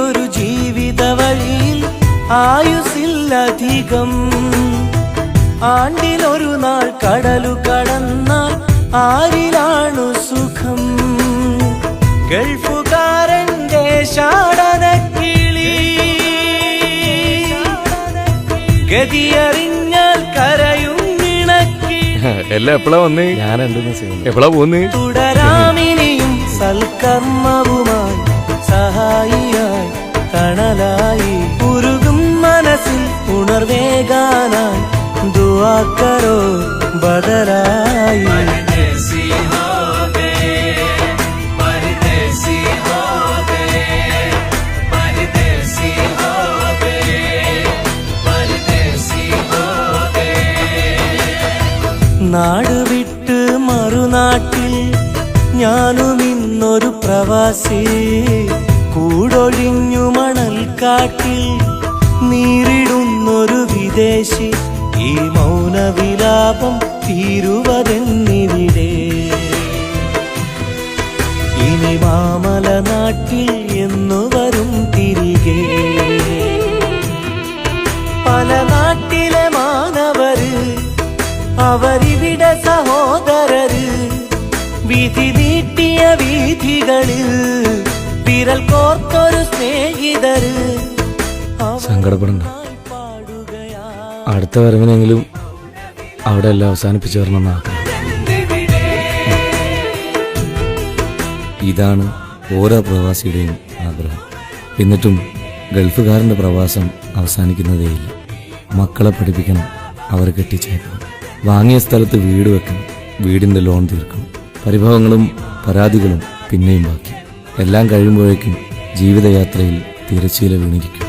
ഒരു ജീവിത വഴിയിൽ ആയുസില്ലധികം, ആണ്ടിലൊരു നാൾ കടലു കടന്നാൽ ആരിലാണു സുഖം? ഗൾഫുകാരന്റെ ഷാടനക്കിളി ഗതിയറിഞ്ഞാൽ കരയും ഇണക്കി. എല്ലാം എപ്പോഴാ വന്നേ? ഞാൻ എപ്പോഴാ പോന്നേ? തുടരാമിനിയും സൽക്കർമ്മവുമായി സഹായിയായി തണലായി ഉരുകും മനസ്സിൽ ഉണർവേകാനായി ദുആ കരോ ബദലായി. നാട് വിട്ട് മറുനാട്ടിൽ ഞാനും ഇന്നൊരു പ്രവാസി, കൂടൊഴിഞ്ഞു മണൽക്കാട്ടിൽ നീറിടുന്നൊരു വിദേശി. ഈ മൗനവിലാപം തീരുവതെന്നിവിടെ, ഇനി മാമല നാട്ടിൽ എന്നു വരും തിരികെ. പല നാട്ടിലെ മാനവര് അവരിവിടെ സഹോദരര്, വിധി നീട്ടിയ വീഥികള് വിരൽ കോർത്തൊരു സ്നേഹിതര്. സങ്കടപ്പെടണ്ട, അടുത്ത വരവിനെങ്കിലും അവിടെ എല്ലാം അവസാനിപ്പിച്ചു വരണമെന്ന് ആഗ്രഹം. ഇതാണ് ഓരോ പ്രവാസിയുടെയും ആഗ്രഹം. എന്നിട്ടും ഗൾഫുകാരൻ്റെ പ്രവാസം അവസാനിക്കുന്നതേയില്ല. മക്കളെ പഠിപ്പിക്കണം, അവർ കെട്ടിച്ചേക്കണം, വാങ്ങിയ സ്ഥലത്ത് വീട് വെക്കണം, വീടിൻ്റെ ലോൺ തീർക്കണം, പരിഭവങ്ങളും പരാതികളും പിന്നെയും ബാക്കി. എല്ലാം കഴിയുമ്പോഴേക്കും ജീവിതയാത്രയിൽ തിരശ്ശീല വീണിരിക്കും.